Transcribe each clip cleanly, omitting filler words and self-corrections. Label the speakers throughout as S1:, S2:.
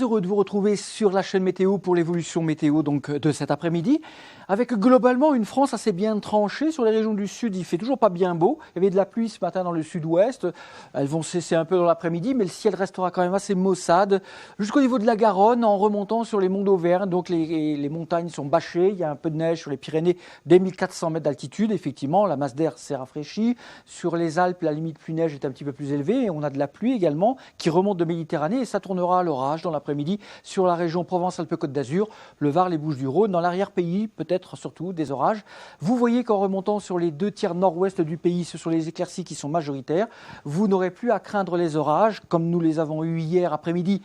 S1: Heureux de vous retrouver sur la chaîne météo pour l'évolution météo donc de cet après-midi, avec globalement une France assez bien tranchée. Sur les régions du sud, il fait toujours pas bien beau. Il y avait de la pluie ce matin dans le sud-ouest. Elles vont cesser un peu dans l'après-midi, mais le ciel restera quand même assez maussade jusqu'au niveau de la Garonne, en remontant sur les monts d'Auvergne. Donc les montagnes sont bâchées. Il y a un peu de neige sur les Pyrénées dès 1400 mètres d'altitude. Effectivement, la masse d'air s'est rafraîchie. Sur les Alpes, la limite pluie-neige est un petit peu plus élevée. Et on a de la pluie également qui remonte de Méditerranée et ça tournera à l'orage dans l'après-midi sur la région Provence-Alpes-Côte d'Azur, le Var, les Bouches-du-Rhône, dans l'arrière-pays, peut-être surtout des orages. Vous voyez qu'en remontant sur les 2 tiers nord-ouest du pays, ce sont les éclaircies qui sont majoritaires. Vous n'aurez plus à craindre les orages, comme nous les avons eus hier après-midi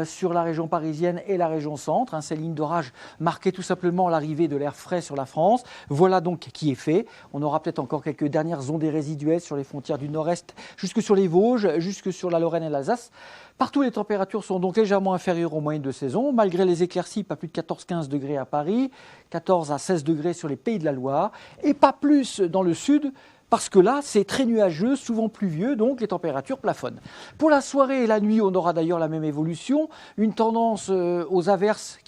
S1: sur la région parisienne et la région centre. Ces lignes d'orage marquaient tout simplement l'arrivée de l'air frais sur la France. Voilà donc qui est fait. On aura peut-être encore quelques dernières ondées résiduelles sur les frontières du nord-est, jusque sur les Vosges, jusque sur la Lorraine et l'Alsace. Partout, les températures sont donc légèrement inférieures aux moyennes de saison, malgré les éclaircies, pas plus de 14-15 degrés à Paris, 14 à 16 degrés sur les Pays de la Loire, et pas plus dans le sud, parce que là, c'est très nuageux, souvent pluvieux, donc les températures plafonnent. Pour la soirée et la nuit, on aura d'ailleurs la même évolution, une tendance aux averses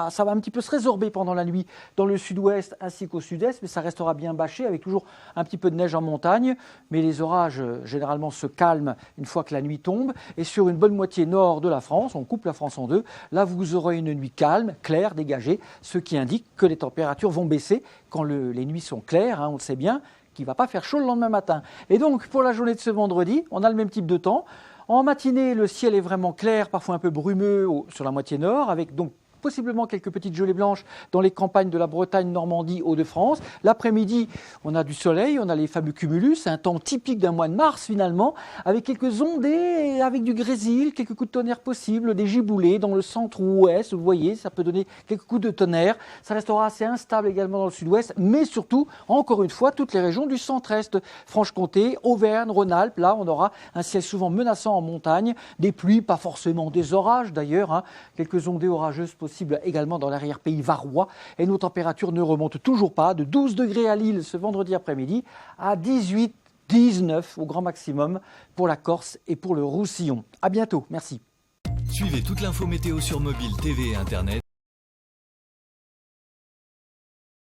S1: ça va un petit peu se résorber pendant la nuit dans le sud-ouest ainsi qu'au sud-est, mais ça restera bien bâché avec toujours un petit peu de neige en montagne. Mais les orages, généralement, se calment une fois que la nuit tombe. Et sur une bonne moitié nord de la France, on coupe la France en deux, là vous aurez une nuit calme, claire, dégagée, ce qui indique que les températures vont baisser quand les nuits sont claires, on le sait bien, qu'il ne va pas faire chaud le lendemain matin. Et donc, pour la journée de ce vendredi, on a le même type de temps. En matinée, le ciel est vraiment clair, parfois un peu brumeux sur la moitié nord, avec donc possiblement quelques petites gelées blanches dans les campagnes de la Bretagne, Normandie, Hauts-de-France. L'après-midi, on a du soleil, on a les fameux cumulus, un temps typique d'un mois de mars finalement, avec quelques ondées, avec du grésil, quelques coups de tonnerre possibles, des giboulées dans le centre ou ouest, vous voyez, ça peut donner quelques coups de tonnerre. Ça restera assez instable également dans le sud-ouest, mais surtout, encore une fois, toutes les régions du centre-est, Franche-Comté, Auvergne, Rhône-Alpes, là on aura un ciel souvent menaçant en montagne, des pluies, pas forcément des orages d'ailleurs, quelques ondées orageuses possibles également dans l'arrière-pays varois. Et nos températures ne remontent toujours pas, de 12 degrés à Lille ce vendredi après-midi à 18, 19 au grand maximum pour la Corse et pour le Roussillon. À bientôt, merci.
S2: Suivez toute l'info météo sur mobile, TV et Internet